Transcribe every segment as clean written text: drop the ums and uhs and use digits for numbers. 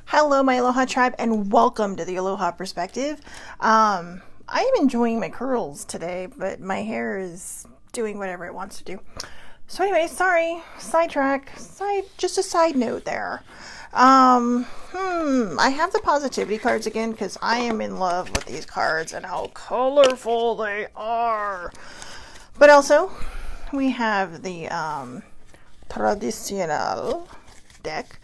Hello, my Aloha tribe, and welcome to the Aloha Perspective. I am enjoying my curls today, but my hair is doing whatever it wants to do. So anyway, sorry, sidetrack, just a side note there. I have the positivity cards again because I am in love with these cards and how colorful they are. But also, we have the traditional deck.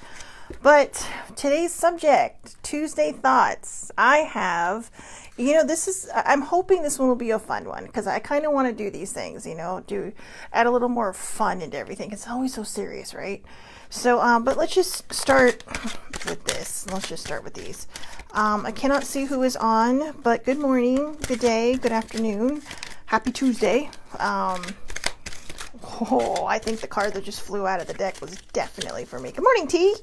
But today's subject, Tuesday Thoughts, I have, I'm hoping this one will be a fun one because I kind of want to do these things, add a little more fun into everything. It's always so serious, right? So, but let's just start with this. Let's just start with these. I cannot see who is on, but good morning, good day, good afternoon, happy Tuesday. I think the card that just flew out of the deck was definitely for me. Good morning, T.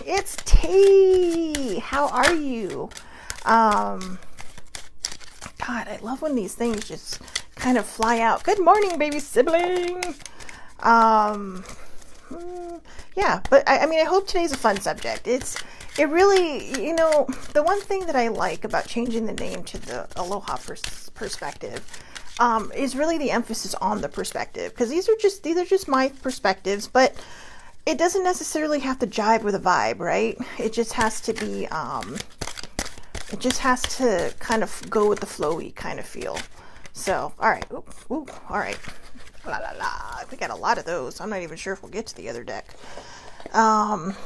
It's T. How are you? God, I love when these things just kind of fly out. Good morning, baby sibling. Yeah, but I hope today's a fun subject. It really, the one thing that I like about changing the name to the Aloha perspective is really the emphasis on the perspective, because these are just my perspectives, but it doesn't necessarily have to jive with a vibe, right? It just has to be, it just has to kind of go with the flowy kind of feel. So, all right. All right. La la la. We got a lot of those. I'm not even sure if we'll get to the other deck. But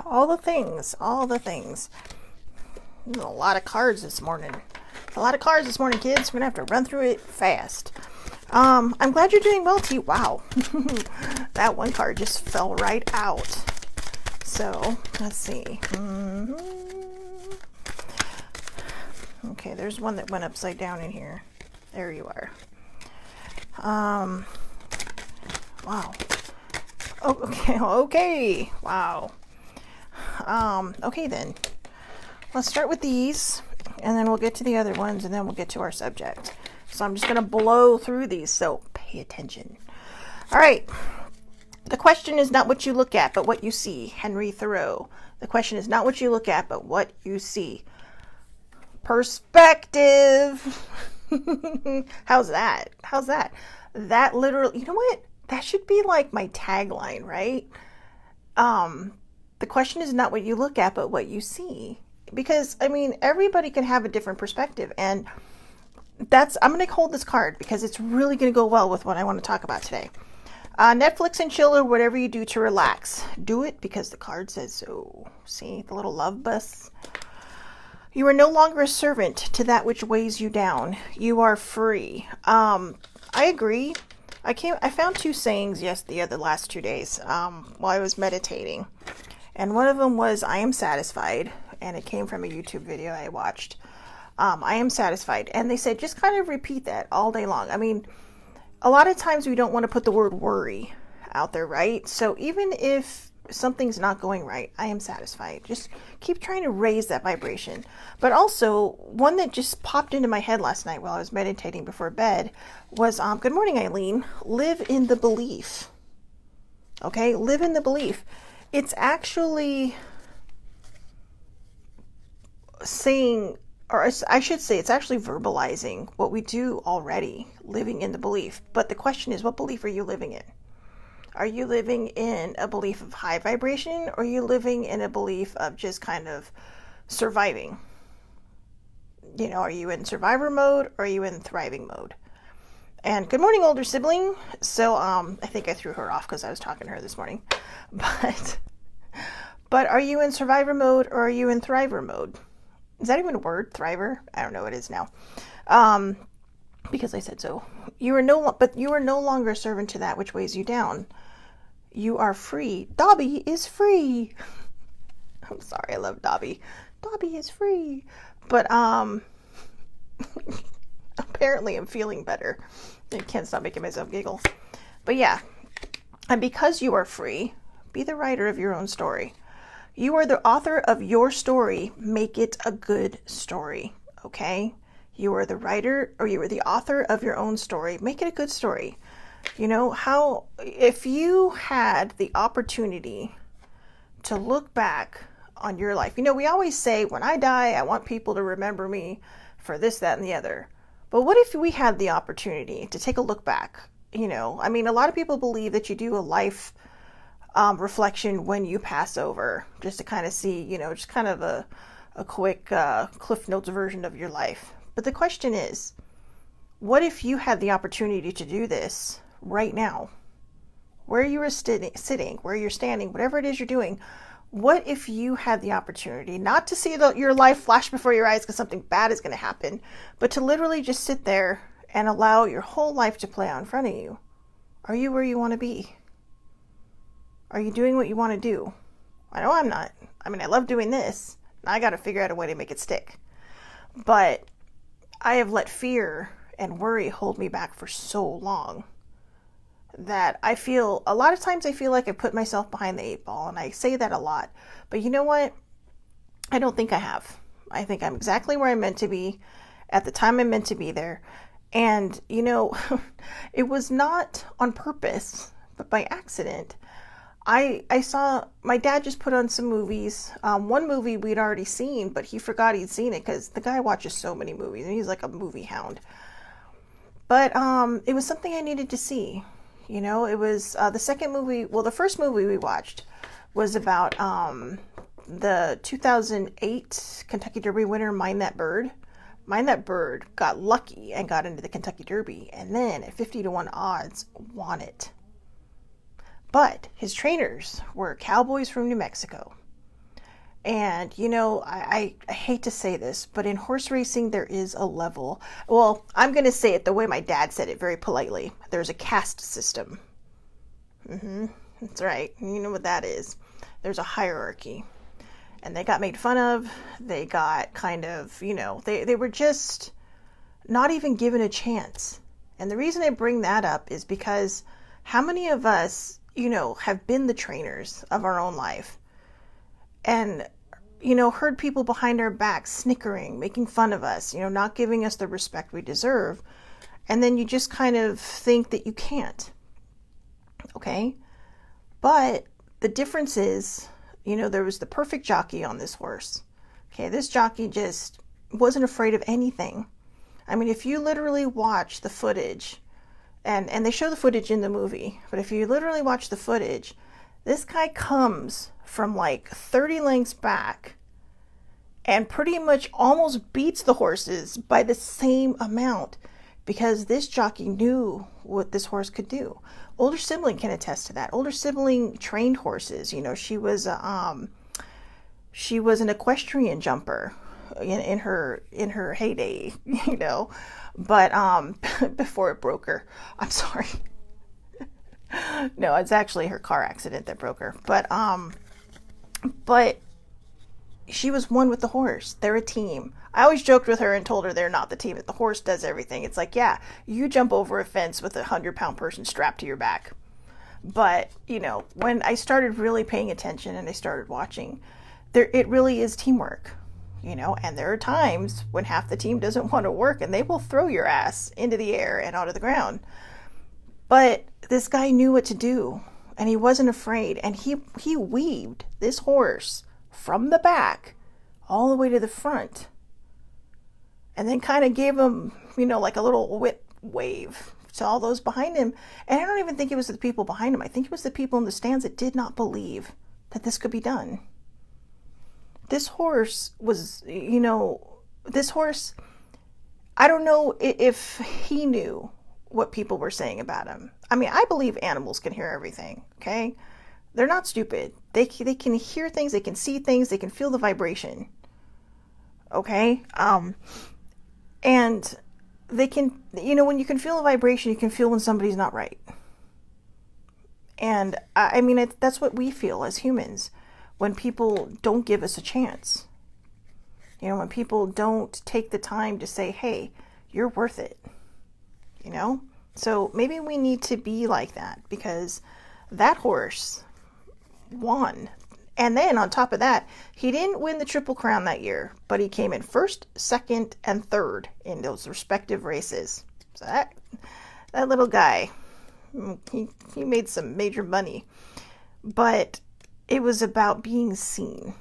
all the things. There's a lot of cards this morning. Kids. We're gonna have to run through it fast. I'm glad you're doing well, T. Wow. That one card just fell right out. So, let's see. Okay, there's one that went upside down in here. There you are. Wow. Oh, okay. Wow. Okay then. Let's start with these, and then we'll get to the other ones, and then we'll get to our subject. So I'm just going to blow through these, so pay attention. All right. The question is not what you look at, but what you see. Henry Thoreau. The question is not what you look at, but what you see. Perspective. How's that? That literally, you know what? That should be like my tagline, right? The question is not what you look at, but what you see. Because, everybody can have a different perspective, and I'm going to hold this card because it's really going to go well with what I want to talk about today. Netflix and chill, or whatever you do to relax. Do it because the card says so. See the little love bus? You are no longer a servant to that which weighs you down. You are free. I agree. I found two sayings the last 2 days while I was meditating. And one of them was, I am satisfied. And it came from a YouTube video I watched. I am satisfied. And they said, just kind of repeat that all day long. A lot of times we don't want to put the word worry out there, right? So even if something's not going right, I am satisfied. Just keep trying to raise that vibration. But also, one that just popped into my head last night while I was meditating before bed was, good morning, Eileen. Live in the belief. Okay? Live in the belief. It's actually saying, or I should say, it's actually verbalizing what we do already, living in the belief. But the question is, what belief are you living in? Are you living in a belief of high vibration, or are you living in a belief of just kind of surviving? Are you in survivor mode, or are you in thriving mode? And good morning, older sibling. So I think I threw her off because I was talking to her this morning. But are you in survivor mode, or are you in thriver mode? Is that even a word? Thriver? I don't know. It is now. Because I said so. You are no longer a servant to that which weighs you down. You are free. Dobby is free. I'm sorry. I love Dobby. Dobby is free. But apparently I'm feeling better. I can't stop making myself giggle. But yeah. And because you are free, be the writer of your own story. You are the author of your story. Make it a good story. Okay? You are the writer, or you are the author of your own story. Make it a good story. How, if you had the opportunity to look back on your life, we always say, when I die, I want people to remember me for this, that, and the other. But what if we had the opportunity to take a look back? A lot of people believe that you do a life reflection when you pass over, just to kind of see, just kind of a quick Cliff Notes version of your life. But the question is, what if you had the opportunity to do this right now? Where you were sitting, where you're standing, whatever it is you're doing, what if you had the opportunity not to see your life flash before your eyes because something bad is going to happen, but to literally just sit there and allow your whole life to play out in front of you? Are you where you want to be? Are you doing what you want to do? I know I'm not. I love doing this. I got to figure out a way to make it stick. But I have let fear and worry hold me back for so long that a lot of times I feel like I put myself behind the 8 ball, and I say that a lot. But you know what? I don't think I have. I think I'm exactly where I'm meant to be at the time I'm meant to be there. And, it was not on purpose, but by accident. I saw my dad just put on some movies. One movie we'd already seen, but he forgot he'd seen it because the guy watches so many movies and he's like a movie hound. But it was something I needed to see. It was the second movie. Well, the first movie we watched was about the 2008 Kentucky Derby winner, Mind That Bird. Mind That Bird got lucky and got into the Kentucky Derby, and then at 50-1 odds won it. But his trainers were cowboys from New Mexico. And, I hate to say this, but in horse racing, there is a level. Well, I'm going to say it the way my dad said it, very politely. There's a caste system. That's right. You know what that is. There's a hierarchy. And they got made fun of. They got kind of, they were just not even given a chance. And the reason I bring that up is because how many of us, have been the trainers of our own life and, heard people behind our backs snickering, making fun of us, not giving us the respect we deserve. And then you just kind of think that you can't. Okay. But the difference is, there was the perfect jockey on this horse. Okay. This jockey just wasn't afraid of anything. If you literally watch the footage, and they show the footage in the movie, but if you literally watch the footage, this guy comes from like 30 lengths back and pretty much almost beats the horses by the same amount because this jockey knew what this horse could do. Older sibling can attest to that. Older sibling trained horses. She was an equestrian jumper in her heyday, but before it broke her. I'm sorry. No, it's actually her car accident that broke her. But she was one with the horse. They're a team. I always joked with her and told her they're not the team, that the horse does everything. It's like, yeah, you jump over a fence with a 100-pound person strapped to your back. But, when I started really paying attention and I started watching, it really is teamwork. And there are times when half the team doesn't want to work and they will throw your ass into the air and onto the ground. But this guy knew what to do and he wasn't afraid. And he weaved this horse from the back all the way to the front and then kind of gave him, like a little whip wave to all those behind him. And I don't even think it was the people behind him. I think it was the people in the stands that did not believe that this could be done. This horse was, I don't know if he knew what people were saying about him. I believe animals can hear everything, okay? They're not stupid. They can hear things, they can see things, they can feel the vibration, okay? And they can, when you can feel a vibration, you can feel when somebody's not right. And that's what we feel as humans. When people don't give us a chance, when people don't take the time to say, hey, you're worth it, so maybe we need to be like that because that horse won. And then on top of that, he didn't win the Triple Crown that year, but he came in first, second, and third in those respective races. So that little guy, He made some major money. But it was about being seen.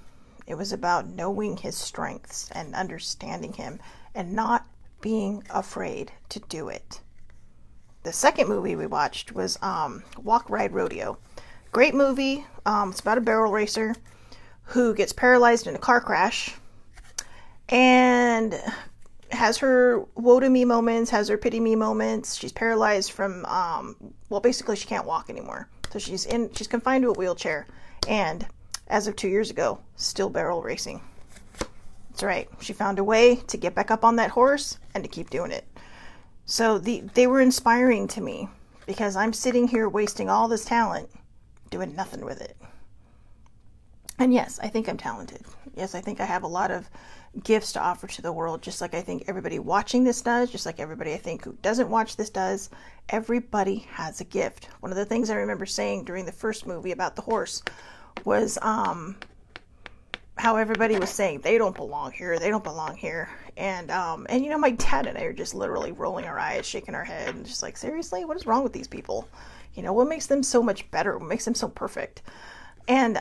It was about knowing his strengths and understanding him and not being afraid to do it. The second movie we watched was Walk, Ride, Rodeo. Great movie. It's about a barrel racer who gets paralyzed in a car crash and has her woe to me moments, has her pity me moments. She's paralyzed from, basically she can't walk anymore. So she's confined to a wheelchair. And as of 2 years ago, still barrel racing. That's right. She found a way to get back up on that horse and to keep doing it. So they were inspiring to me because I'm sitting here wasting all this talent doing nothing with it. And yes, I think I'm talented. Yes, I think I have a lot of gifts to offer to the world, just like I think everybody watching this does, just like everybody I think who doesn't watch this does. Everybody has a gift. One of the things I remember saying during the first movie about the horse was how everybody was saying they don't belong here, they don't belong here. And my dad and I are just literally rolling our eyes, shaking our head, and just like, seriously, what is wrong with these people? What makes them so much better? What makes them so perfect? And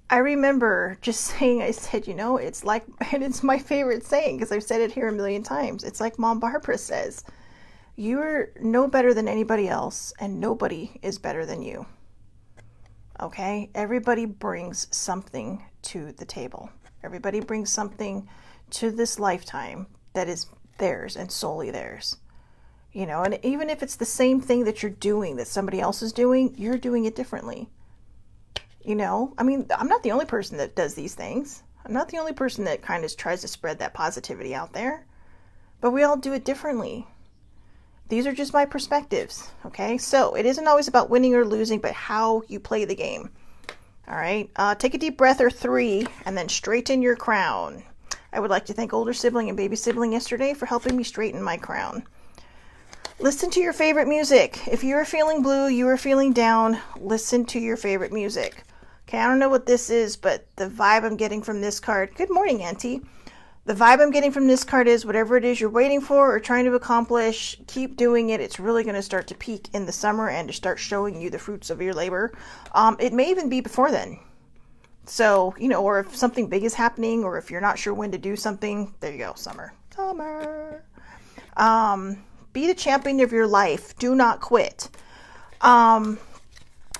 I remember just saying, I said, it's like, and it's my favorite saying because I've said it here a million times. It's like Mom Barbara says, you're no better than anybody else and nobody is better than you. Okay? Everybody brings something to the table. Everybody brings something to this lifetime that is theirs and solely theirs. And even if it's the same thing that you're doing that somebody else is doing, you're doing it differently. I'm not the only person that does these things. I'm not the only person that kind of tries to spread that positivity out there. But we all do it differently. These are just my perspectives, okay? So it isn't always about winning or losing, but how you play the game. All right? Take a deep breath or 3, and then straighten your crown. I would like to thank older sibling and baby sibling yesterday for helping me straighten my crown. Listen to your favorite music. If you are feeling blue, you are feeling down, listen to your favorite music. Okay, I don't know what this is, but the vibe I'm getting from this card, good morning, Auntie. The vibe I'm getting from this card is whatever it is you're waiting for or trying to accomplish, keep doing it. It's really going to start to peak in the summer and to start showing you the fruits of your labor. It may even be before then. So, or if something big is happening or if you're not sure when to do something, there you go, summer. Summer. Be the champion of your life. Do not quit.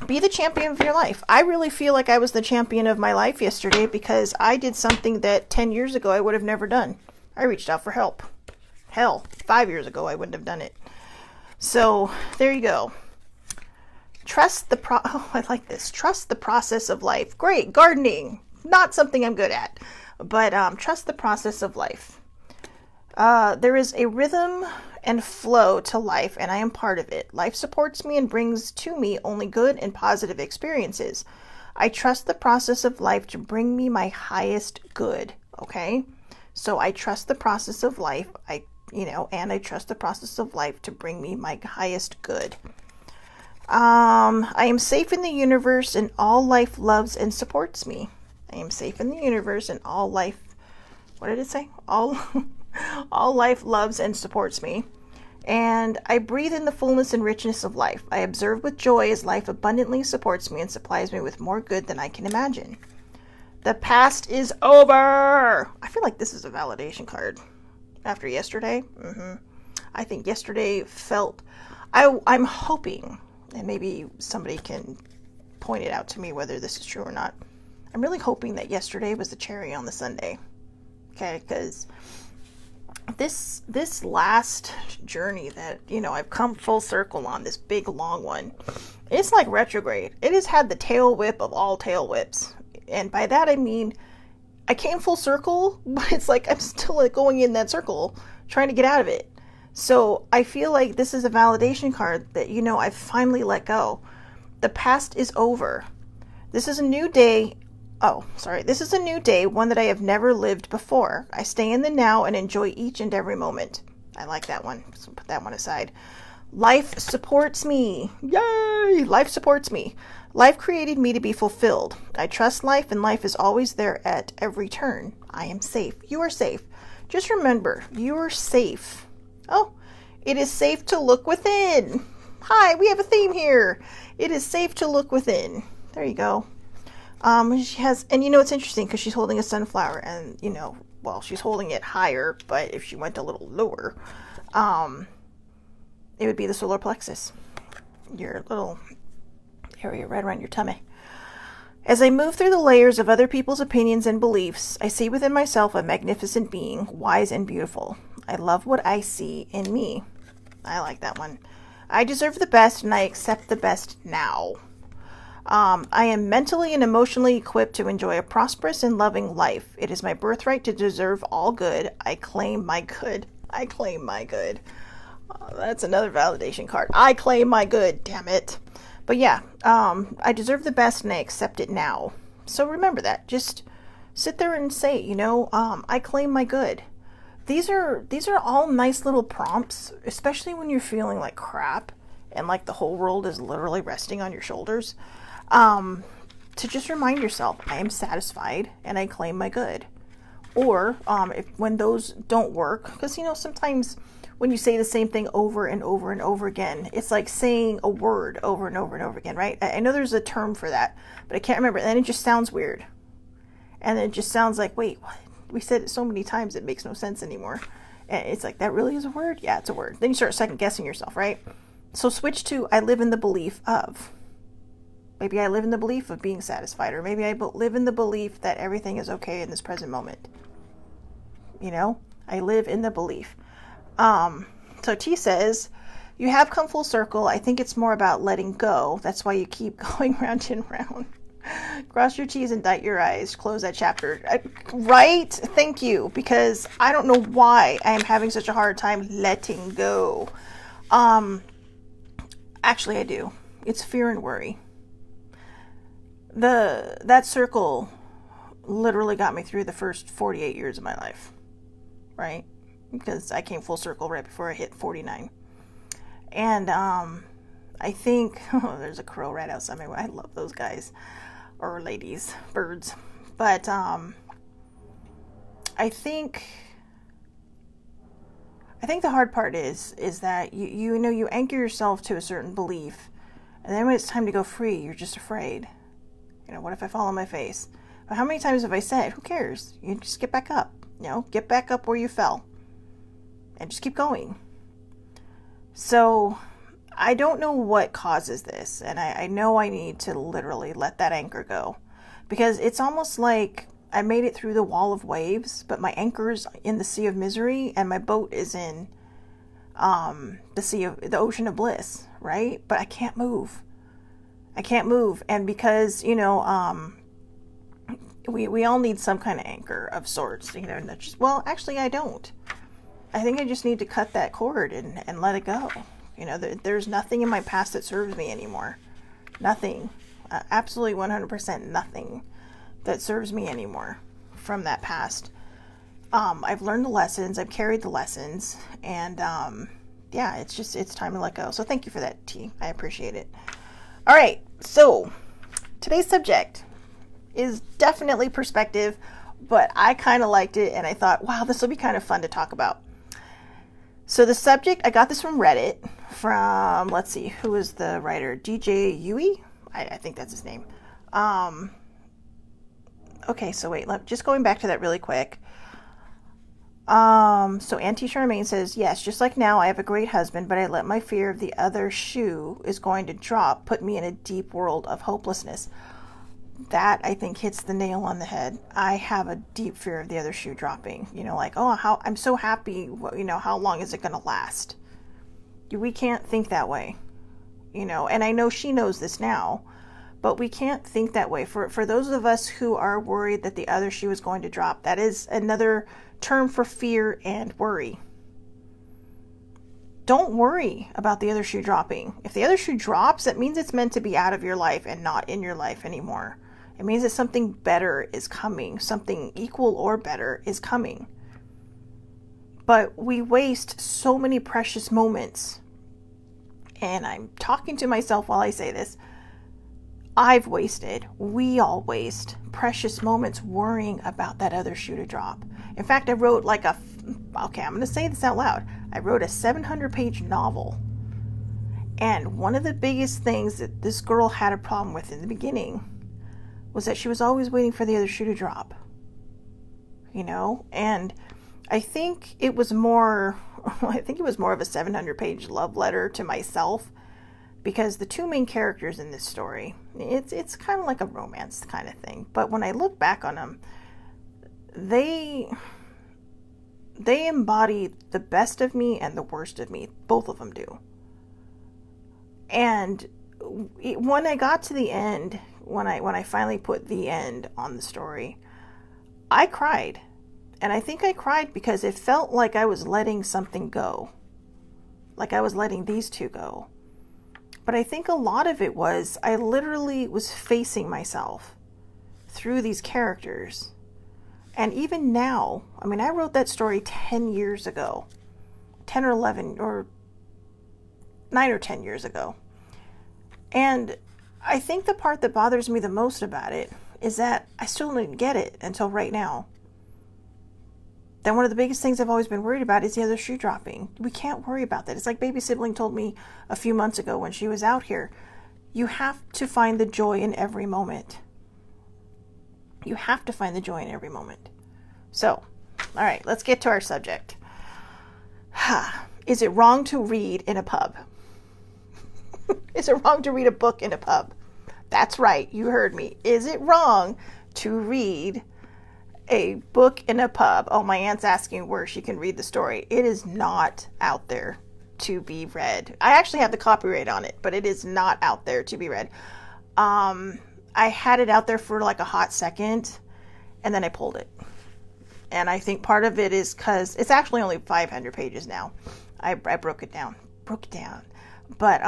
Be the champion of your life. I really feel like I was the champion of my life yesterday because I did something that 10 years ago I would have never done. I reached out for help. Hell, 5 years ago I wouldn't have done it. So there you go. I like this. Trust the process of life. Great. Gardening. Not something I'm good at. But trust the process of life. There is a rhythm and flow to life, and I am part of it. Life supports me and brings to me only good and positive experiences. I trust the process of life to bring me my highest good, okay? So I trust the process of life, and I trust the process of life to bring me my highest good. I am safe in the universe, and all life loves and supports me. I am safe in the universe, and all life, what did it say? All life loves and supports me. And I breathe in the fullness and richness of life. I observe with joy as life abundantly supports me and supplies me with more good than I can imagine. The past is over. I feel like this is a validation card. After yesterday, I think yesterday felt, I'm hoping, and maybe somebody can point it out to me whether this is true or not. I'm really hoping that yesterday was the cherry on the sundae. Okay, because this last journey that, I've come full circle on, this big long one, it's like retrograde. It has had the tail whip of all tail whips. And by that I mean, I came full circle, but it's like I'm still going in that circle, trying to get out of it. So I feel like this is a validation card that, I've finally let go. The past is over. This is a new day. This is a new day, one that I have never lived before. I stay in the now and enjoy each and every moment. I like that one. So put that one aside. Life supports me. Yay! Life supports me. Life created me to be fulfilled. I trust life, and life is always there at every turn. I am safe. You are safe. Just remember, you are safe. Oh, It is safe to look within. Hi, we have a theme here. It is safe to look within. There you go. She has, and it's interesting because she's holding a sunflower, and well, she's holding it higher, but if she went a little lower, it would be the solar plexus, your little area right around your tummy. As I move through the layers of other people's opinions and beliefs, I see within myself a magnificent being, wise and beautiful. I love what I see in me. I like that one. I deserve the best, and I accept the best now. I am mentally and emotionally equipped to enjoy a prosperous and loving life. It is my birthright to deserve all good. I claim my good. I claim my good. That's another validation card. I claim my good, damn it. But yeah, I deserve the best and I accept it now. So remember that. Just sit there and say, I claim my good. These are all nice little prompts, especially when you're feeling like crap and like the whole world is literally resting on your shoulders. To just remind yourself, I am satisfied and I claim my good. Or when those don't work, because sometimes when you say the same thing over and over and over again, it's like saying a word over and over and over again, right? I know there's a term for that, but I can't remember. And then it just sounds weird. And it just sounds like, wait, what? We said it so many times it makes no sense anymore. And it's like, that really is a word? Yeah, it's a word. Then you start second guessing yourself, right? So switch to, I live in the belief of. Maybe I live in the belief of being satisfied, or maybe I live in the belief that everything is okay in this present moment. I live in the belief. So T says, you have come full circle. I think it's more about letting go. That's why you keep going round and round. Cross your T's and dot your I's. Close that chapter. Right? Thank you. Because I don't know why I am having such a hard time letting go. Actually, I do. It's fear and worry. That circle literally got me through the first 48 years of my life. Right? Because I came full circle right before I hit 49. And I think, there's a crow right outside my window. I love those guys. Or ladies, birds. But I think the hard part is that you anchor yourself to a certain belief, and then when it's time to go free, you're just afraid. What if I fall on my face? But how many times have I said, who cares? You just get back up. Get back up where you fell. And just keep going. So I don't know what causes this. And I know I need to literally let that anchor go. Because it's almost like I made it through the wall of waves, but my anchor's in the sea of misery and my boat is in the ocean of bliss, right? But I can't move. And because, we all need some kind of anchor of sorts, well, actually I don't. I think I just need to cut that cord and let it go. There's nothing in my past that serves me anymore. Nothing. Absolutely 100% nothing that serves me anymore from that past. I've learned the lessons. I've carried the lessons. And yeah, it's time to let go. So thank you for that, T. I appreciate it. All right. So today's subject is definitely perspective, but I kind of liked it. And I thought, wow, this will be kind of fun to talk about. So the subject, I got this from Reddit, from, let's see, who is the writer? DJ Yui? I think that's his name. Okay, so wait, just going back to that really quick. So Auntie Charmaine says, yes, just like now, I have a great husband, but I let my fear of the other shoe is going to drop, put me in a deep world of hopelessness. That, I think, hits the nail on the head. I have a deep fear of the other shoe dropping. How I'm so happy, how long is it going to last? We can't think that way, and I know she knows this now, but we can't think that way. For those of us who are worried that the other shoe is going to drop, that is another term for fear and worry. Don't worry about the other shoe dropping. If the other shoe drops, that means it's meant to be out of your life and not in your life anymore. It means that something better is coming. Something equal or better is coming. But we waste so many precious moments. And I'm talking to myself while I say this. We all waste precious moments worrying about that other shoe to drop. In fact, I wrote like okay, I'm going to say this out loud. I wrote a 700-page novel. And one of the biggest things that this girl had a problem with in the beginning was that she was always waiting for the other shoe to drop. And I think it was more of a 700-page love letter to myself, because the two main characters in this story, it's kind of like a romance kind of thing. But when I look back on them, they embody the best of me and the worst of me. Both of them do. And when I got to the end, when I finally put the end on the story, I cried. And I think I cried because it felt like I was letting something go. Like I was letting these two go. But I think a lot of it was, I literally was facing myself through these characters. And even now, I mean, I wrote that story 10 years ago. 10 or 11 or 9 or 10 years ago. And I think the part that bothers me the most about it is that I still didn't get it until right now. Then one of the biggest things I've always been worried about is the other shoe dropping. We can't worry about that. It's like baby sibling told me a few months ago when she was out here. You have to find the joy in every moment. You have to find the joy in every moment. So, all right, let's get to our subject. Is it wrong to read in a pub? Is it wrong to read a book in a pub? That's right, you heard me. Is it wrong to read a book in a pub? Oh, my aunt's asking where she can read the story. It is not out there to be read. I actually have the copyright on it, but it is not out there to be read. I had it out there for like a hot second, and then I pulled it. And I think part of it is because it's actually only 500 pages now. I broke it down. But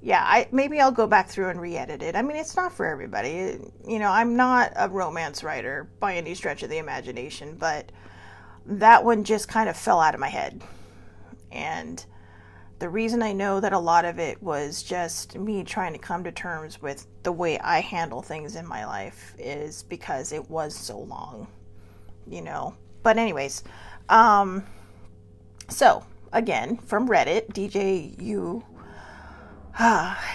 yeah, maybe I'll go back through and re-edit it. I mean, it's not for everybody. I'm not a romance writer by any stretch of the imagination, but that one just kind of fell out of my head. And the reason I know that a lot of it was just me trying to come to terms with the way I handle things in my life is because it was so long, But anyways, so again, from Reddit, DJU,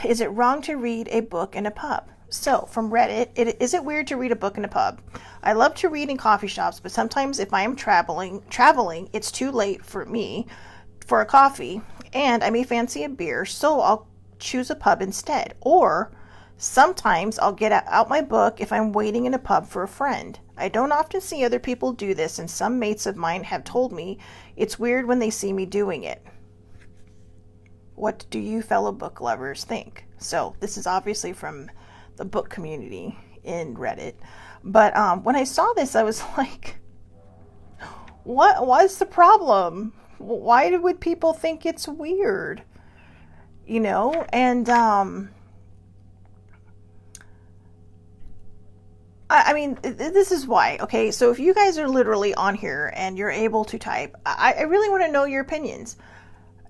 is it wrong to read a book in a pub? So, from Reddit, is it weird to read a book in a pub? I love to read in coffee shops, but sometimes if I am traveling, it's too late for me for a coffee, and I may fancy a beer, so I'll choose a pub instead. Or sometimes I'll get out my book if I'm waiting in a pub for a friend. I don't often see other people do this, and some mates of mine have told me it's weird when they see me doing it. What do you fellow book lovers think? So this is obviously from the book community in Reddit. But when I saw this, I was like, what's the problem? Why would people think it's weird? And I mean, this is why. Okay, so if you guys are literally on here and you're able to type, I really want to know your opinions.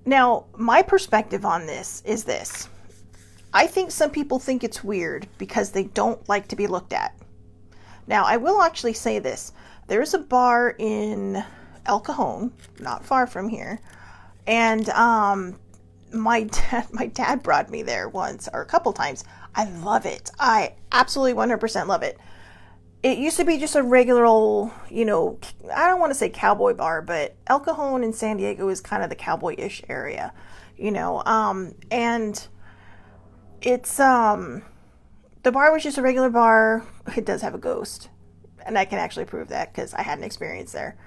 Now, my perspective on this is this. I think some people think it's weird because they don't like to be looked at. Now, I will actually say this. There's a bar in El Cajon, not far from here, and my dad brought me there once or a couple times. I love it. I absolutely 100% love it. It used to be just a regular old, I don't want to say cowboy bar, but El Cajon in San Diego is kind of the cowboy-ish area, and it's, the bar was just a regular bar. It does have a ghost, and I can actually prove that because I had an experience there,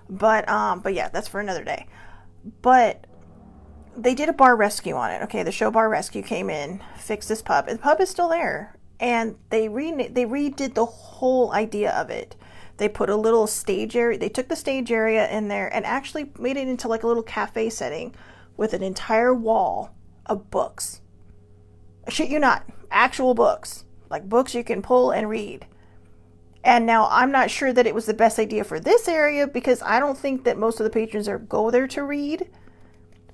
but yeah, that's for another day. But they did a bar rescue on it. Okay, the show Bar Rescue came in, fixed this pub, and the pub is still there. And they redid the whole idea of it. They put a little stage area. They took the stage area in there and actually made it into like a little cafe setting with an entire wall of books. I shit you not, actual books, like books you can pull and read. And now I'm not sure that it was the best idea for this area because I don't think that most of the patrons go there to read.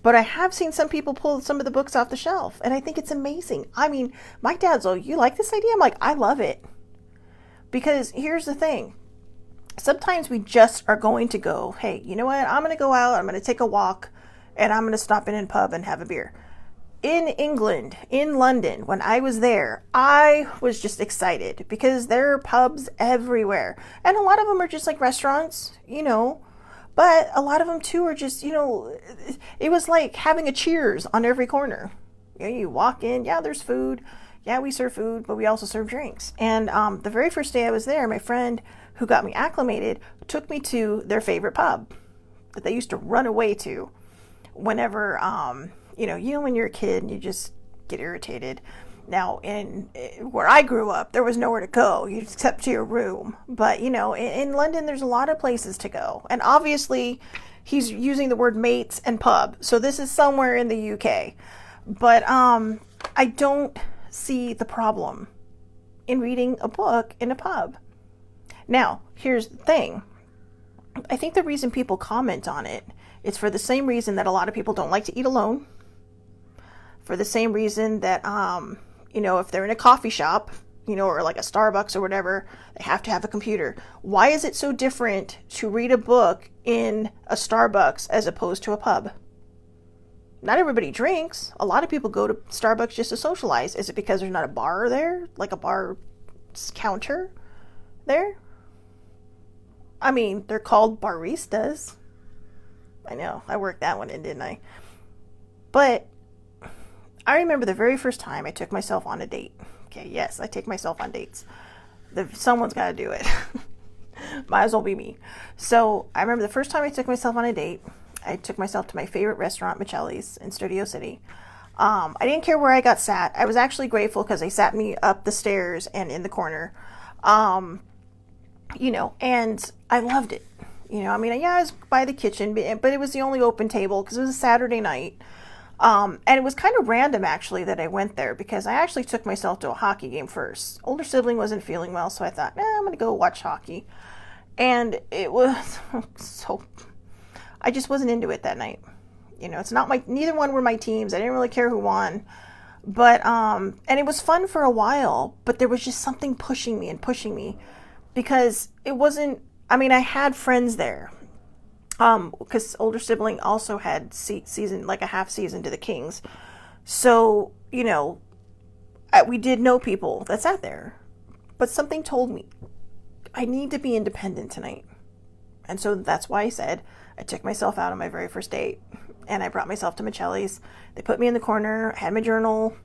But I have seen some people pull some of the books off the shelf, and I think it's amazing. I mean, my dad's, you like this idea? I'm like, I love it. Because here's the thing. Sometimes we just are going to go, hey, you know what? I'm going to go out, I'm going to take a walk, and I'm going to stop in a pub and have a beer. In England, in London, when I was there, I was just excited because there are pubs everywhere. And a lot of them are just like restaurants, but a lot of them too are just, it was like having a Cheers on every corner. You walk in, yeah, there's food. Yeah, we serve food, but we also serve drinks. And the very first day I was there, my friend who got me acclimated took me to their favorite pub that they used to run away to whenever, when you're a kid and you just get irritated. Now, in where I grew up, there was nowhere to go except to your room. But, in London, there's a lot of places to go. And obviously, he's using the word mates and pub. So this is somewhere in the UK. But I don't see the problem in reading a book in a pub. Now, here's the thing. I think the reason people comment on it is for the same reason that a lot of people don't like to eat alone. For the same reason that, if they're in a coffee shop, or like a Starbucks or whatever, they have to have a computer. Why is it so different to read a book in a Starbucks as opposed to a pub? Not everybody drinks. A lot of people go to Starbucks just to socialize. Is it because there's not a bar there? Like a bar counter there? I mean, they're called baristas. I know, I worked that one in, didn't I? But I remember the very first time I took myself on a date. Okay, yes, I take myself on dates. Someone's got to do it. Might as well be me. So I remember the first time I took myself on a date, I took myself to my favorite restaurant, Michelli's, in Studio City. I didn't care where I got sat. I was actually grateful because they sat me up the stairs and in the corner. And I loved it. I was by the kitchen, but it was the only open table because it was a Saturday night. And it was kind of random, actually, that I went there because I actually took myself to a hockey game first. Older sibling wasn't feeling well, so I thought, I'm going to go watch hockey. And it was I just wasn't into it that night. It's not neither one were my teams. I didn't really care who won. But, and it was fun for a while, but there was just something pushing me because it wasn't, I had friends there. Because older sibling also had season, like a half season to the Kings. So, we did know people that sat there. But something told me, I need to be independent tonight. And so that's why I said, I took myself out on my very first date. And I brought myself to Michelli's. They put me in the corner, had my journal,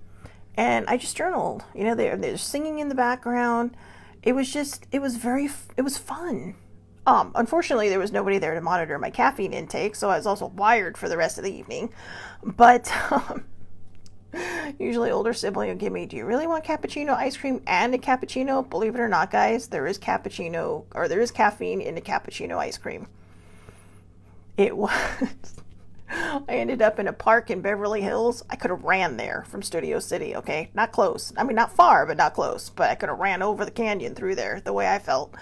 and I just journaled. They're singing in the background. It was fun. Unfortunately, there was nobody there to monitor my caffeine intake, so I was also wired for the rest of the evening. But usually older sibling will give me, do you really want cappuccino ice cream and a cappuccino? Believe it or not, guys, there is caffeine in a cappuccino ice cream. It was... I ended up in a park in Beverly Hills. I could have ran there from Studio City, okay? Not close. Not far, but not close. But I could have ran over the canyon through there, the way I felt.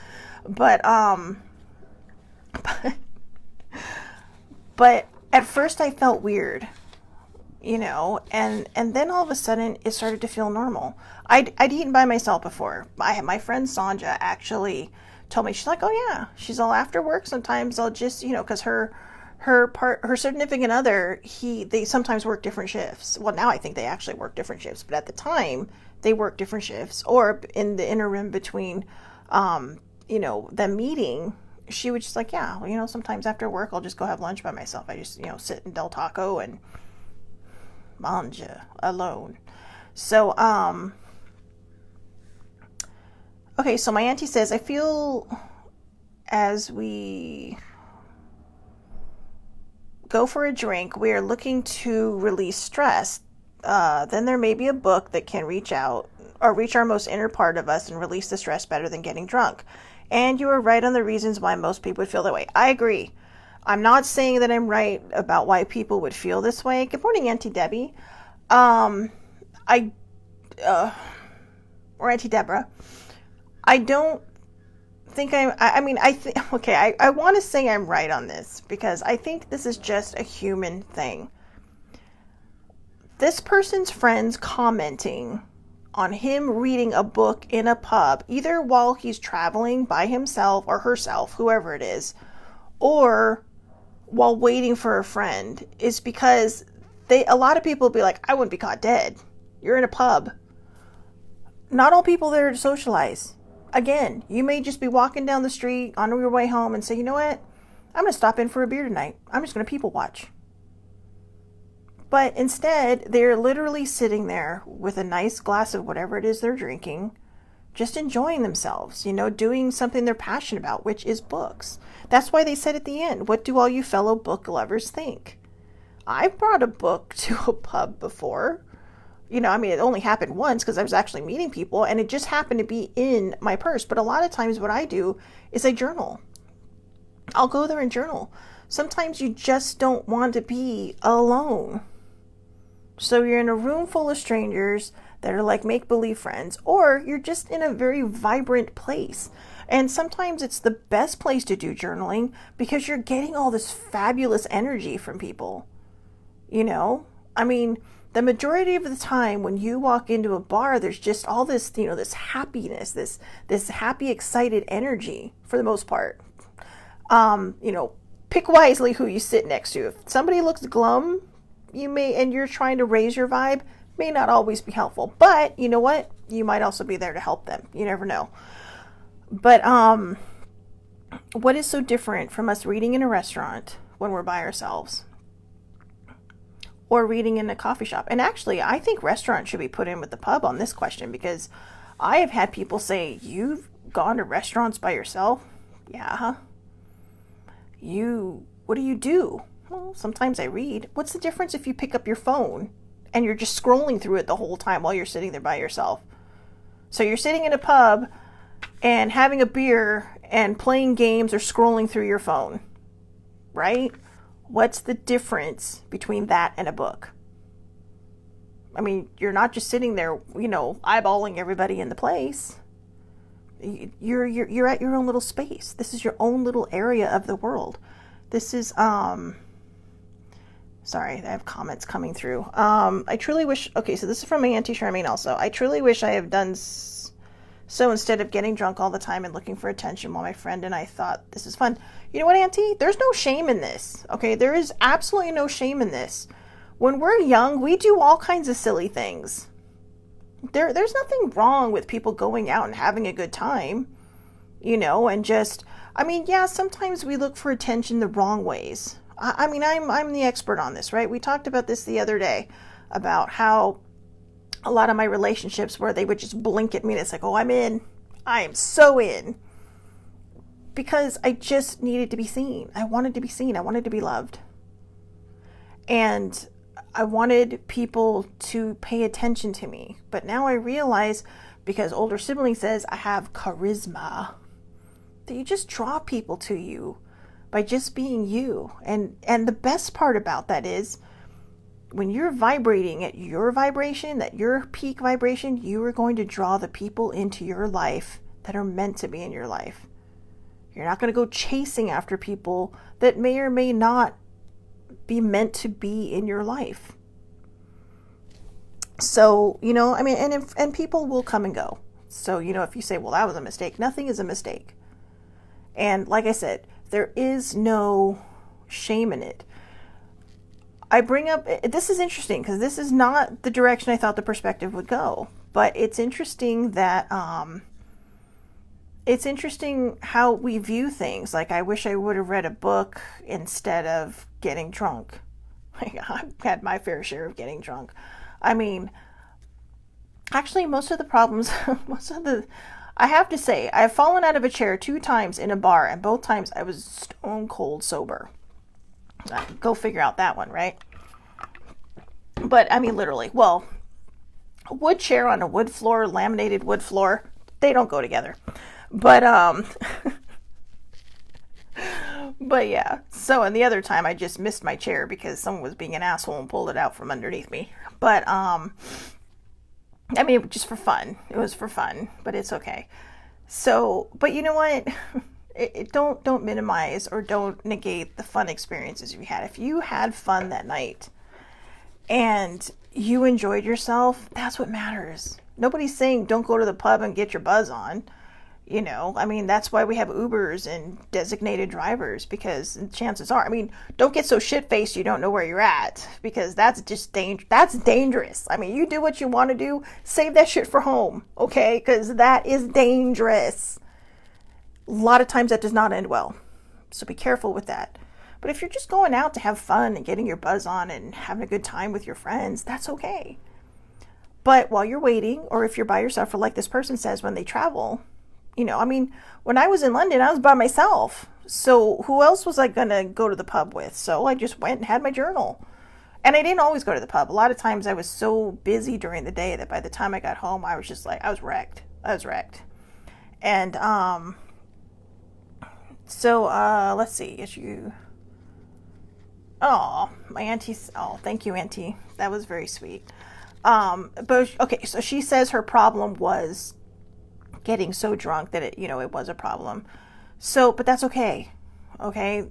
But at first I felt weird, and then all of a sudden it started to feel normal. I'd eaten by myself before. My friend Sanja actually told me, she's like, oh yeah, she's all after work. Sometimes I'll just, because her significant other, they sometimes work different shifts. Well, now I think they actually work different shifts, but at the time they worked different shifts, or in the interim between, them meeting, she was just like, yeah, sometimes after work, I'll just go have lunch by myself. I just, sit in Del Taco and manja alone. So, okay, so my auntie says, I feel as we go for a drink, we are looking to release stress. Then there may be a book that can reach out or reach our most inner part of us and release the stress better than getting drunk. And you are right on the reasons why most people would feel that way. I agree. I'm not saying that I'm right about why people would feel this way. Good morning, Auntie Debbie. Or Auntie Deborah. I don't think I want to say I'm right on this because I think this is just a human thing. This person's friends commenting on him reading a book in a pub, either while he's traveling by himself or herself, whoever it is, or while waiting for a friend, is because a lot of people will be like, I wouldn't be caught dead. You're in a pub. Not all people there to socialize. Again, you may just be walking down the street on your way home and say, you know what? I'm going to stop in for a beer tonight. I'm just going to people watch. But instead, they're literally sitting there with a nice glass of whatever it is they're drinking, just enjoying themselves, doing something they're passionate about, which is books. That's why they said at the end, what do all you fellow book lovers think? I've brought a book to a pub before. It only happened once because I was actually meeting people and it just happened to be in my purse. But a lot of times what I do is I journal. I'll go there and journal. Sometimes you just don't want to be alone. So you're in a room full of strangers that are like make-believe friends, or you're just in a very vibrant place. And sometimes it's the best place to do journaling because you're getting all this fabulous energy from people. The majority of the time when you walk into a bar, there's just all this, this happiness, this happy, excited energy for the most part. Pick wisely who you sit next to. If somebody looks glum, and you're trying to raise your vibe, may not always be helpful. But you know what? You might also be there to help them. You never know. But what is so different from us reading in a restaurant when we're by ourselves? Or reading in a coffee shop? And actually, I think restaurants should be put in with the pub on this question, because I have had people say, you've gone to restaurants by yourself? Yeah. What do you do? Well, sometimes I read. What's the difference if you pick up your phone and you're just scrolling through it the whole time while you're sitting there by yourself? So you're sitting in a pub and having a beer and playing games or scrolling through your phone, right? What's the difference between that and a book? You're not just sitting there, eyeballing everybody in the place. You're at your own little space. This is your own little area of the world. This is, sorry, I have comments coming through. I truly wish, okay, so this is from my Auntie Charmaine also. I truly wish I have done so instead of getting drunk all the time and looking for attention while my friend and I thought this is fun. You know what, Auntie? There's no shame in this, okay? There is absolutely no shame in this. When we're young, we do all kinds of silly things. There's nothing wrong with people going out and having a good time, and just, sometimes we look for attention the wrong ways. I'm the expert on this, right? We talked about this the other day, about how a lot of my relationships where they would just blink at me and it's like, oh, I'm in. I am so in. Because I just needed to be seen. I wanted to be seen. I wanted to be loved. And I wanted people to pay attention to me. But now I realize, because older sibling says I have charisma, that you just draw people to you by just being you. And the best part about that is, when you're vibrating at your vibration, at your peak vibration, you are going to draw the people into your life that are meant to be in your life. You're not going to go chasing after people that may or may not be meant to be in your life. So, and people will come and go. So, if you say, well, that was a mistake, nothing is a mistake. And like I said, there is no shame in it. I bring up, this is interesting because this is not the direction I thought the perspective would go, but it's interesting that, it's interesting how we view things. Like, I wish I would have read a book instead of getting drunk. I've had my fair share of getting drunk. Actually, most of the problems, I have to say, I've fallen out of a chair 2 times in a bar, and both times I was stone cold sober. Go figure out that one, right? But, literally, a wood chair on a wood floor, laminated wood floor, they don't go together. But, but yeah. So, and the other time I just missed my chair because someone was being an asshole and pulled it out from underneath me. But, just for fun. It was for fun, but it's okay. So, but you know what? Don't minimize or don't negate the fun experiences you had. If you had fun that night and you enjoyed yourself, that's what matters. Nobody's saying don't go to the pub and get your buzz on. I mean, that's why we have Ubers and designated drivers, because chances are, I mean, don't get so shit-faced you don't know where you're at, because that's just that's dangerous. I mean, you do what you want to do, save that shit for home, okay? Because that is dangerous. A lot of times that does not end well. So be careful with that. But if you're just going out to have fun and getting your buzz on and having a good time with your friends, that's okay. But while you're waiting, or if you're by yourself, or like this person says when they travel, I mean, when I was in London, I was by myself. So who else was I going to go to the pub with? So I just went and had my journal. And I didn't always go to the pub. A lot of times I was so busy during the day that by the time I got home, I was just like, I was wrecked. And let's see. Oh, my auntie's, oh, thank you, Auntie. That was very sweet. But okay, so she says her problem was getting so drunk that it was a problem. So, but that's okay. Okay.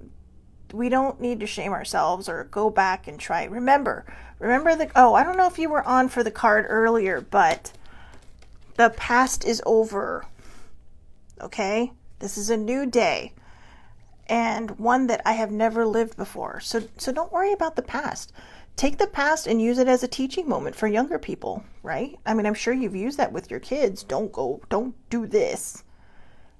We don't need to shame ourselves or go back and try. Remember I don't know if you were on for the card earlier, but the past is over. Okay. This is a new day, and one that I have never lived before. So don't worry about the past. Take the past and use it as a teaching moment for younger people, right? I mean, I'm sure you've used that with your kids. Don't do this,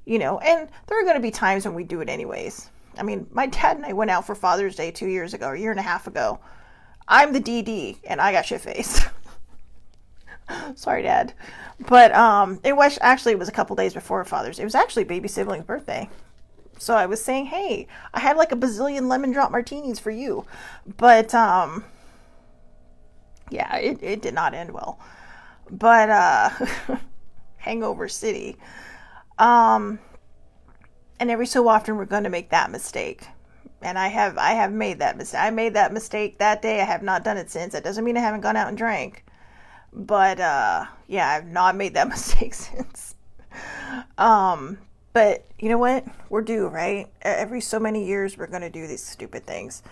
and there are going to be times when we do it anyways. I mean, my dad and I went out for Father's Day 2 years ago, a year and a half ago. I'm the DD and I got shit-faced. Sorry, Dad. But it was a couple days before Father's Day. It was actually baby sibling's birthday. So I was saying, hey, I had like a bazillion lemon drop martinis for you. But yeah, it did not end well. But Hangover City. And every so often we're going to make that mistake. And I have made that mistake. I made that mistake that day. I have not done it since. That doesn't mean I haven't gone out and drank. But yeah, I've not made that mistake since. But you know what? We're due, right? Every so many years we're going to do these stupid things.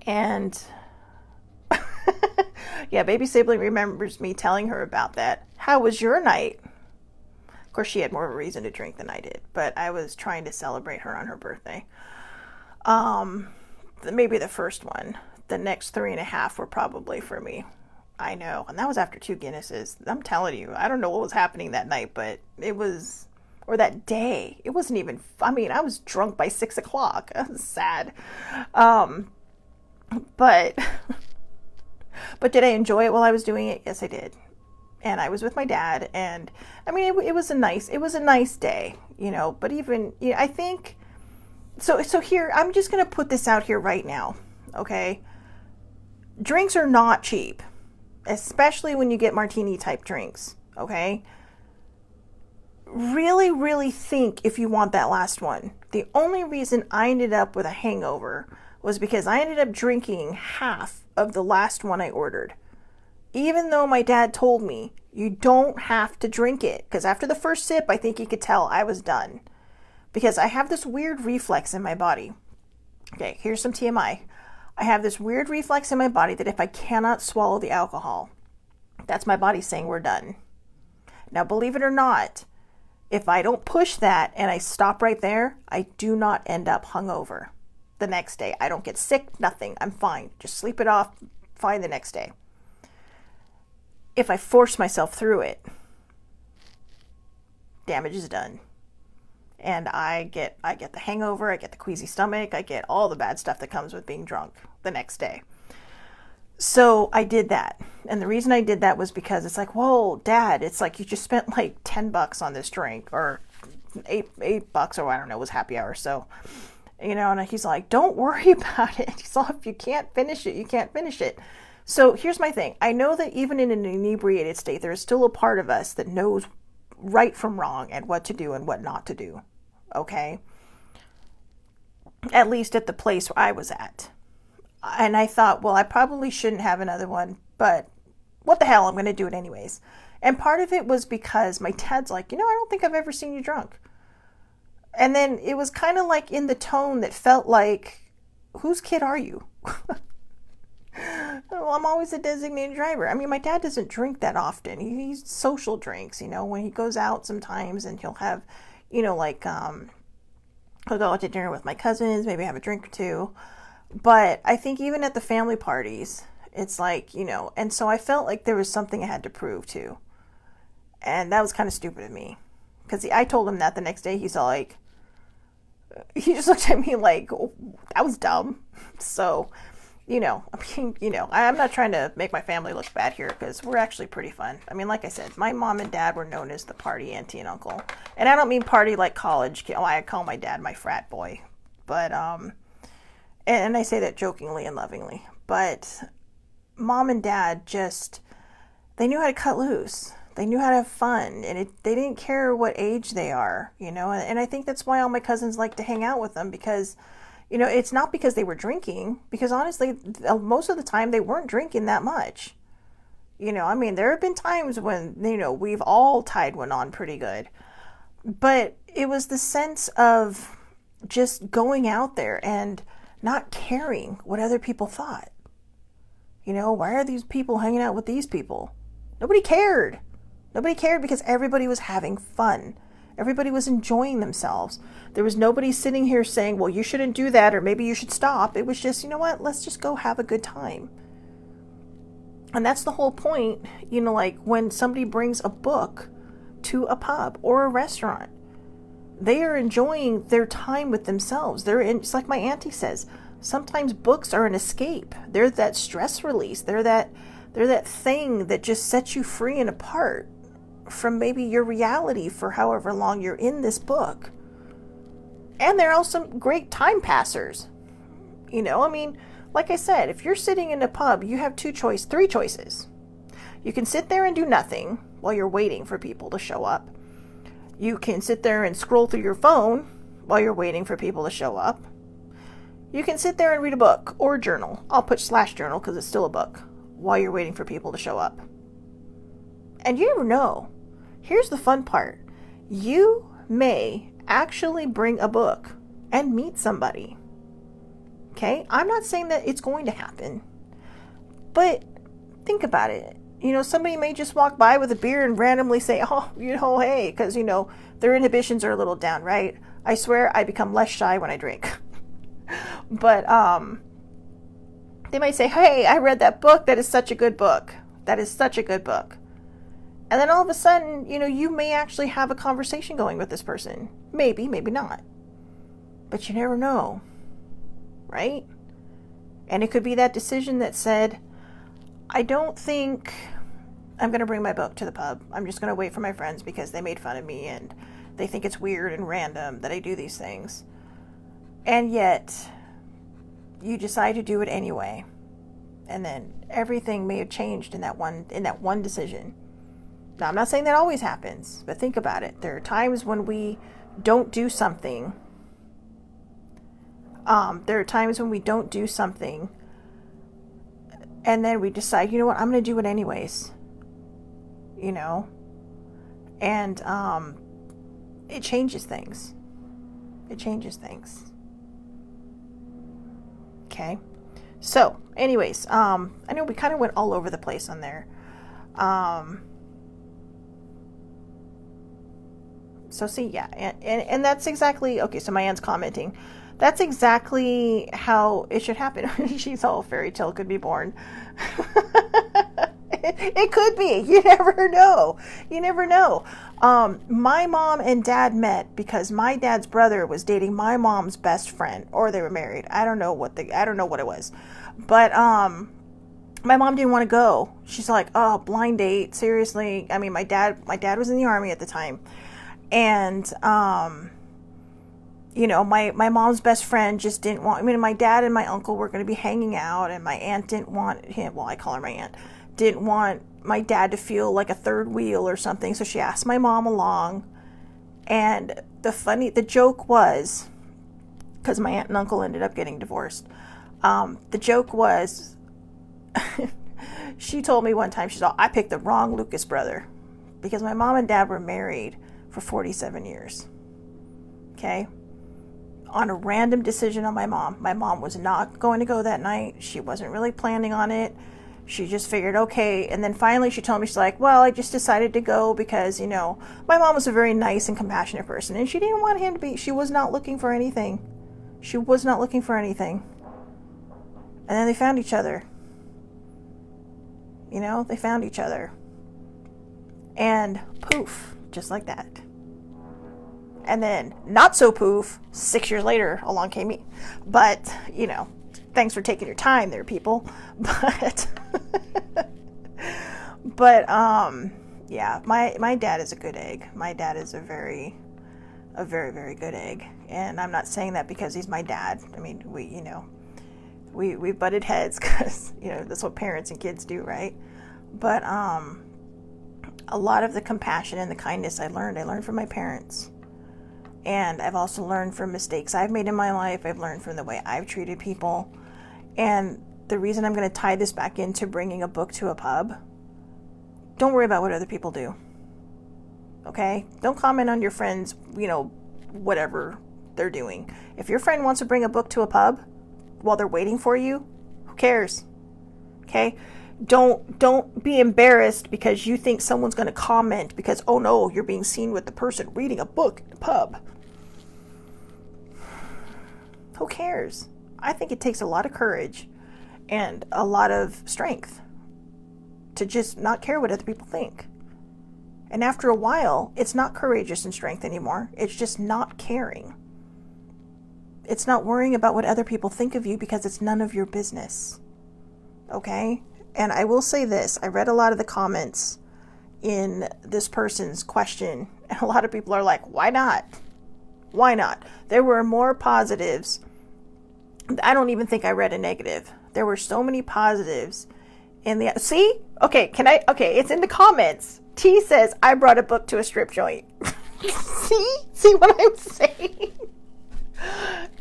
And yeah, baby sibling remembers me telling her about that. How was your night? Of course, she had more of a reason to drink than I did, but I was trying to celebrate her on her birthday. Maybe the first one. The next 3.5 were probably for me. I know. And that was after 2 Guinnesses. I'm telling you, I don't know what was happening that night, but it was, or that day. It wasn't even, I mean, I was drunk by 6 o'clock. That was sad. But did I enjoy it while I was doing it? Yes, I did. And I was with my dad, and I mean, it was a nice day, but even, I think, so here, I'm just going to put this out here right now. Okay. Drinks are not cheap, especially when you get martini type drinks. Okay. Really, really think if you want that last one. The only reason I ended up with a hangover was because I ended up drinking half of the last one I ordered. Even though my dad told me, you don't have to drink it. Because after the first sip, I think he could tell I was done. Because I have this weird reflex in my body. Okay, here's some TMI. I have this weird reflex in my body that if I cannot swallow the alcohol, that's my body saying we're done. Now, believe it or not, if I don't push that and I stop right there, I do not end up hungover the next day. I don't get sick, nothing. I'm fine. Just sleep it off, fine the next day. If I force myself through it, damage is done. And I get the hangover, I get the queasy stomach, I get all the bad stuff that comes with being drunk the next day. So I did that. And the reason I did that was because it's like, whoa, Dad, it's like you just spent like $10 on this drink, or $8, or I don't know, it was happy hour. So, and he's like, don't worry about it. He's like, if you can't finish it, you can't finish it. So here's my thing. I know that even in an inebriated state, there is still a part of us that knows right from wrong and what to do and what not to do. Okay? At least at the place where I was at. And I thought, well, I probably shouldn't have another one, but what the hell, I'm going to do it anyways. And part of it was because my dad's like, I don't think I've ever seen you drunk. And then it was kind of like in the tone that felt like, whose kid are you? Well, I'm always a designated driver. I mean, my dad doesn't drink that often. He's social drinks, when he goes out sometimes and he'll have, like, he'll go out to dinner with my cousins, maybe have a drink or two. But I think even at the family parties, it's like, and so I felt like there was something I had to prove too. And that was kind of stupid of me. Because I told him that the next day. He's all like, he just looked at me like, oh, that was dumb. So, I'm not trying to make my family look bad here because we're actually pretty fun. I mean, like I said, my mom and dad were known as the party auntie and uncle. And I don't mean party like college. I call my dad my frat boy. But, and I say that jokingly and lovingly. But mom and dad they knew how to cut loose. They knew how to have fun, and they didn't care what age they are, and I think that's why all my cousins like to hang out with them because, it's not because they were drinking, because honestly, most of the time they weren't drinking that much. I mean, there have been times when, we've all tied one on pretty good, but it was the sense of just going out there and not caring what other people thought. Why are these people hanging out with these people? Nobody cared. Nobody cared because everybody was having fun. Everybody was enjoying themselves. There was nobody sitting here saying, well, you shouldn't do that, or maybe you should stop. It was just, what? Let's just go have a good time. And that's the whole point, like when somebody brings a book to a pub or a restaurant, they are enjoying their time with themselves. It's like my auntie says, sometimes books are an escape. They're that stress release. They're that thing that just sets you free and apart from maybe your reality for however long you're in this book. And they're also great time passers. I mean, like I said, if you're sitting in a pub, you have three choices. You can sit there and do nothing while you're waiting for people to show up. You can sit there and scroll through your phone while you're waiting for people to show up. You can sit there and read a book or journal. I'll put /journal because it's still a book while you're waiting for people to show up. And you never know. Here's the fun part. You may actually bring a book and meet somebody. Okay? I'm not saying that it's going to happen. But think about it. Somebody may just walk by with a beer and randomly say, oh, hey, because, their inhibitions are a little down, right? I swear I become less shy when I drink. But they might say, hey, I read that book. That is such a good book. That is such a good book. And then all of a sudden, you may actually have a conversation going with this person. Maybe, maybe not. But you never know. Right? And it could be that decision that said, I don't think I'm going to bring my book to the pub. I'm just going to wait for my friends because they made fun of me and they think it's weird and random that I do these things. And yet, you decide to do it anyway. And then everything may have changed in that one decision. Now, I'm not saying that always happens, but think about it. There are times when we don't do something. There are times when we don't do something, and then we decide, you know what, I'm going to do it anyways. And it changes things. It changes things. Okay. So, anyways, I know we kind of went all over the place on there. So see, yeah, and that's exactly, okay, so my aunt's commenting. That's exactly how it should happen. She's all fairy tale could be born. It could be. You never know. You never know. My mom and dad met because my dad's brother was dating my mom's best friend, or they were married. I don't know what it was. But my mom didn't want to go. She's like, "Oh, blind date, seriously?" I mean, my dad was in the Army at the time. And my mom's best friend just didn't want, my dad and my uncle were going to be hanging out, and my aunt didn't want him, well, I call her my aunt, didn't want my dad to feel like a third wheel or something, so she asked my mom along. And the joke was, because my aunt and uncle ended up getting divorced, the joke was, she told me one time, she's all, I picked the wrong Lucas brother, because my mom and dad were married for 47 years. Okay? on a random decision on my mom. My mom was not going to go that night. She wasn't really planning on it. She just figured, okay. And then finally she told me, she's like, well, I just decided to go because, my mom was a very nice and compassionate person. And she didn't want him to be, she was not looking for anything. She was not looking for anything. And then they found each other. They found each other. And poof, just like that. And then, not so poof, 6 years later, along came me. But, thanks for taking your time there, people. Yeah, my dad is a good egg. My dad is a very, very good egg. And I'm not saying that because he's my dad. I mean, we butted heads because, that's what parents and kids do, right? But a lot of the compassion and the kindness I learned from my parents. And I've also learned from mistakes I've made in my life. I've learned from the way I've treated people. And the reason I'm going to tie this back into bringing a book to a pub, don't worry about what other people do. Okay? Don't comment on your friends, whatever they're doing. If your friend wants to bring a book to a pub while they're waiting for you, who cares? Okay? Don't be embarrassed because you think someone's going to comment because, oh no, you're being seen with the person reading a book in a pub. Who cares? I think it takes a lot of courage and a lot of strength to just not care what other people think. And after a while, it's not courageous and strength anymore. It's just not caring. It's not worrying about what other people think of you because it's none of your business. Okay? And I will say this, I read a lot of the comments in this person's question, and a lot of people are like, why not? Why not? There were more positives. I don't even think I read a negative. There were so many positives in the, see? Okay, it's in the comments. T says, I brought a book to a strip joint. See what I'm saying?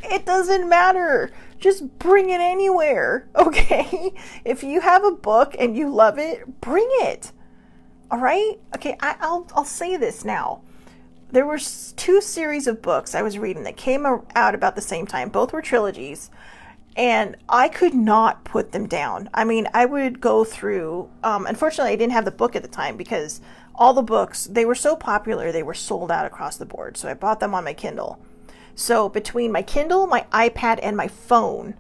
It doesn't matter. Just bring it anywhere, okay? If you have a book and you love it, bring it. All right? Okay, I'll say this now. There were 2 series of books I was reading that came out about the same time. Both were trilogies, and I could not put them down. I mean, I would go through, unfortunately, I didn't have the book at the time because all the books, they were so popular, they were sold out across the board. So I bought them on my Kindle. So between my Kindle, my iPad, and my phone,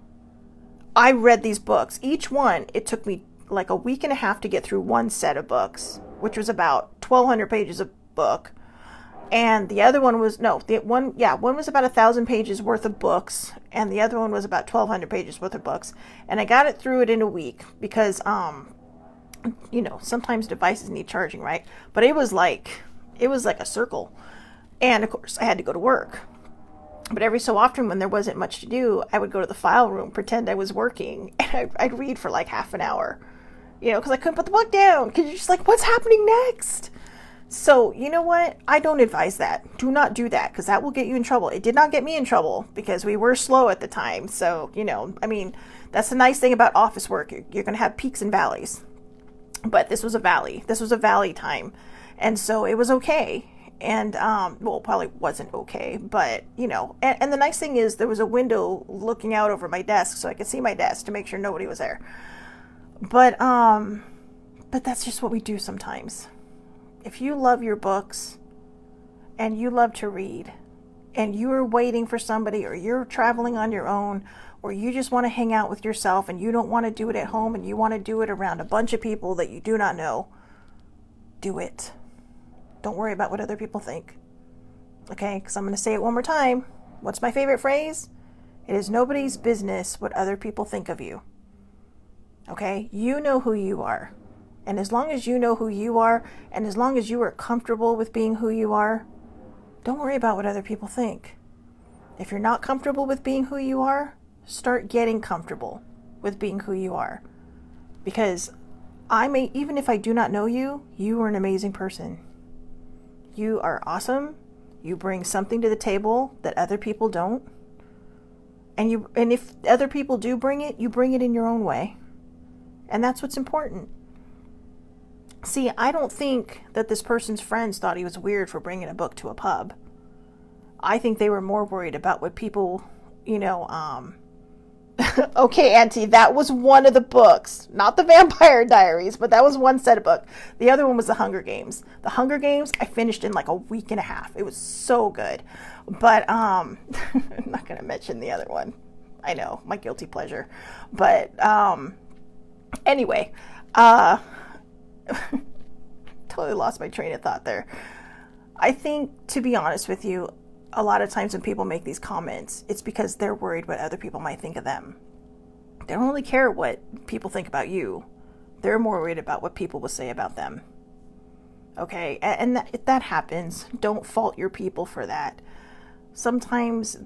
I read these books. Each one, it took me like a week and a half to get through one set of books, which was about 1,200 pages of book. And the other one was, one was about 1,000 pages worth of books, and the other one was about 1,200 pages worth of books. And I got it through it in a week because, sometimes devices need charging, right? But it was like a circle. And of course, I had to go to work. But every so often when there wasn't much to do, I would go to the file room, pretend I was working, and I'd read for like half an hour, because I couldn't put the book down, because you're just like, what's happening next? So, you know what? I don't advise that. Do not do that, because that will get you in trouble. It did not get me in trouble, because we were slow at the time. So, that's the nice thing about office work. You're going to have peaks and valleys. But this was a valley. This was a valley time. And so it was okay. And, probably wasn't okay, but, and the nice thing is there was a window looking out over my desk so I could see my desk to make sure nobody was there. But that's just what we do sometimes. If you love your books and you love to read and you are waiting for somebody, or you're traveling on your own, or you just want to hang out with yourself and you don't want to do it at home and you want to do it around a bunch of people that you do not know, do it. Don't worry about what other people think. Okay, because I'm going to say it one more time. What's my favorite phrase? It is nobody's business what other people think of you. Okay, you know who you are. And as long as you know who you are, and as long as you are comfortable with being who you are, don't worry about what other people think. If you're not comfortable with being who you are, start getting comfortable with being who you are. Because even if I do not know you, you are an amazing person. You are awesome. You bring something to the table that other people don't. And if other people do bring it, you bring it in your own way. And that's what's important. See, I don't think that this person's friends thought he was weird for bringing a book to a pub. I think they were more worried about what people, okay, Auntie, that was one of the books, not the Vampire Diaries, but that was one set of book. The other one was the Hunger Games. The Hunger Games I finished in like a week and a half. It was so good. But I'm not gonna mention the other one. I know, my guilty pleasure. But anyway, totally lost my train of thought there. I think, to be honest with you, a lot of times when people make these comments, it's because they're worried what other people might think of them. They don't really care what people think about you. They're more worried about what people will say about them. Okay? And if that happens, don't fault your people for that. Sometimes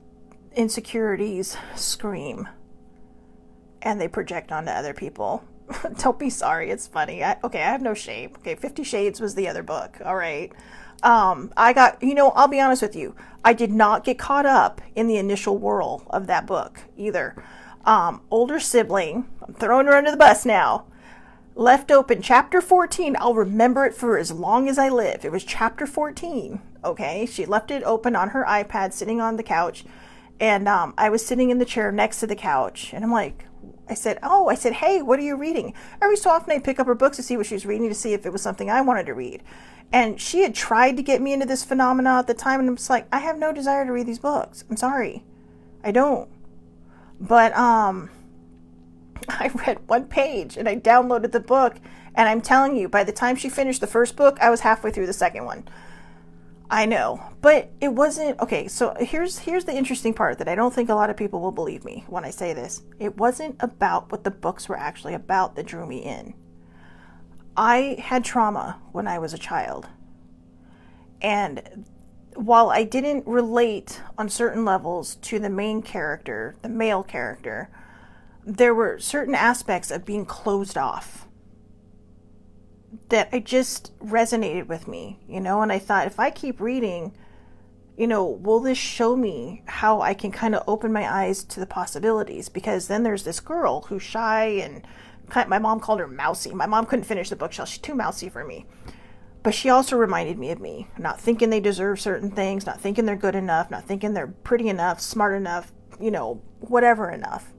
insecurities scream and they project onto other people. Don't be sorry. It's funny. I have no shame. Okay, 50 Shades was the other book. All right. I got, I'll be honest with you. I did not get caught up in the initial whirl of that book either. Older sibling, I'm throwing her under the bus now, left open chapter 14. I'll remember it for as long as I live. It was chapter 14. Okay. She left it open on her iPad sitting on the couch. And, I was sitting in the chair next to the couch and I said, hey, what are you reading? Every so often I'd pick up her books to see what she was reading, to see if it was something I wanted to read. And she had tried to get me into this phenomena at the time, and I'm just like, I have no desire to read these books. I'm sorry. I don't. But I read one page and I downloaded the book, and I'm telling you, by the time she finished the first book, I was halfway through the second one. I know, but it wasn't, okay, so here's the interesting part that I don't think a lot of people will believe me when I say this. It wasn't about what the books were actually about that drew me in. I had trauma when I was a child. And while I didn't relate on certain levels to the main character, the male character, there were certain aspects of being closed off that I just resonated with me, and I thought, if I keep reading, will this show me how I can kind of open my eyes to the possibilities? Because then there's this girl who's shy, and my mom called her mousy. My mom couldn't finish the bookshelf. She's too mousy for me. But she also reminded me of me, not thinking they deserve certain things, not thinking they're good enough, not thinking they're pretty enough, smart enough, whatever enough.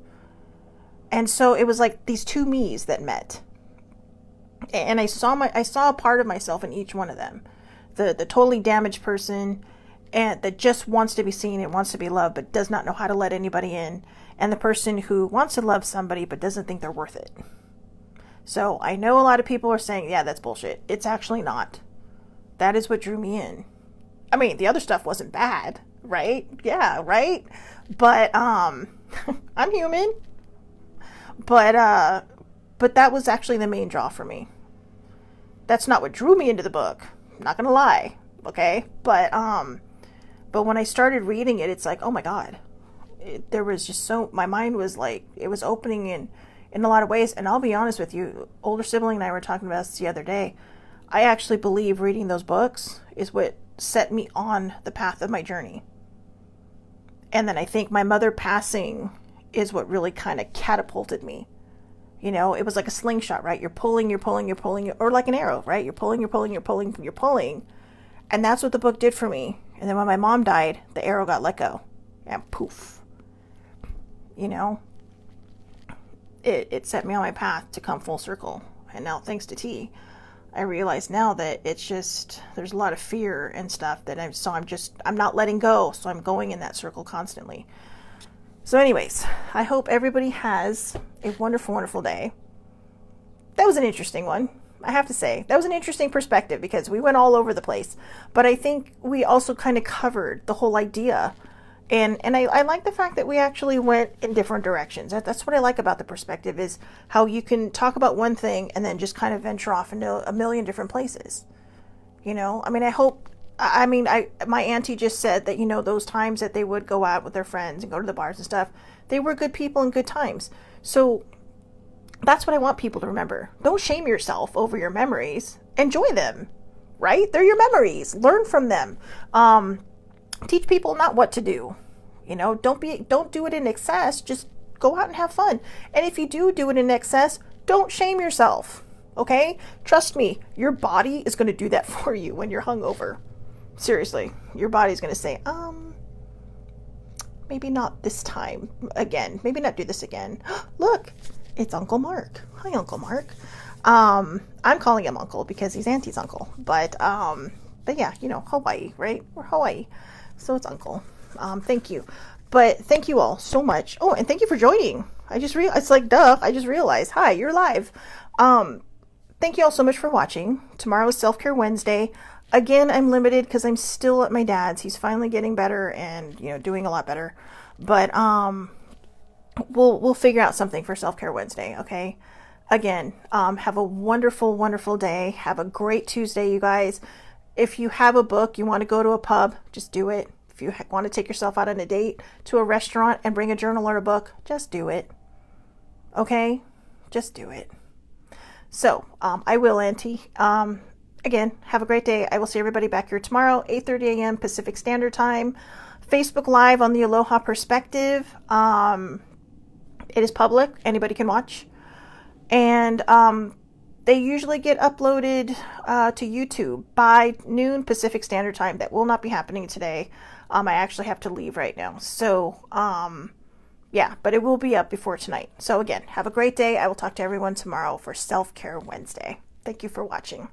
And so it was like these two me's that met. And I saw a part of myself in each one of them. The totally damaged person, and that just wants to be seen and wants to be loved, but does not know how to let anybody in. And the person who wants to love somebody, but doesn't think they're worth it. So I know a lot of people are saying, yeah, that's bullshit. It's actually not. That is what drew me in. I mean, the other stuff wasn't bad, right? Yeah, right? But, I'm human. But that was actually the main draw for me. That's not what drew me into the book. I'm not gonna lie, okay? But when I started reading it, it's like, oh my God. There was just my mind was like, it was opening in a lot of ways. And I'll be honest with you, older sibling and I were talking about this the other day. I actually believe reading those books is what set me on the path of my journey. And then I think my mother passing is what really kind of catapulted me. It was like a slingshot, right? You're pulling, or like an arrow, right? You're pulling. And that's what the book did for me. And then when my mom died, the arrow got let go. And poof. It set me on my path to come full circle. And now, thanks to T, I realize now that it's just, there's a lot of fear and stuff that I'm not letting go. So I'm going in that circle constantly. So anyways, I hope everybody has a wonderful, wonderful day. That was an interesting one, I have to say. That was an interesting perspective because we went all over the place. But I think we also kind of covered the whole idea. And I like the fact that we actually went in different directions. That's what I like about the perspective, is how you can talk about one thing and then just kind of venture off into a million different places. My auntie just said that, those times that they would go out with their friends and go to the bars and stuff, they were good people and good times. So that's what I want people to remember. Don't shame yourself over your memories. Enjoy them, right? They're your memories. Learn from them. Teach people not what to do. Don't do it in excess. Just go out and have fun. And if you do it in excess, don't shame yourself. Okay? Trust me, your body is going to do that for you when you're hungover. Seriously, your body's going to say, maybe not this time again. Maybe not do this again. Look, it's Uncle Mark. Hi, Uncle Mark. I'm calling him Uncle because he's Auntie's uncle. But yeah, you know, Hawaii, right? We're Hawaii. So it's Uncle. Thank you. But thank you all so much. Oh, and thank you for joining. I just realized, it's like, duh, I just realized. Hi, you're live. Thank you all so much for watching. Tomorrow is Self-Care Wednesday. Again, I'm limited because I'm still at my dad's. He's finally getting better and, you know, doing a lot better. But we'll figure out something for Self-Care Wednesday, okay? Again, have a wonderful, wonderful day. Have a great Tuesday, you guys. If you have a book, you want to go to a pub, just do it. If you want to take yourself out on a date to a restaurant and bring a journal or a book, just do it. Okay? Just do it. So, I will, Auntie. Again, have a great day. I will see everybody back here tomorrow, 8:30 a.m. Pacific Standard Time. Facebook Live on the Aloha Perspective. It is public. Anybody can watch. And they usually get uploaded to YouTube by noon Pacific Standard Time. That will not be happening today. I actually have to leave right now. So, yeah, but it will be up before tonight. So again, have a great day. I will talk to everyone tomorrow for Self-Care Wednesday. Thank you for watching.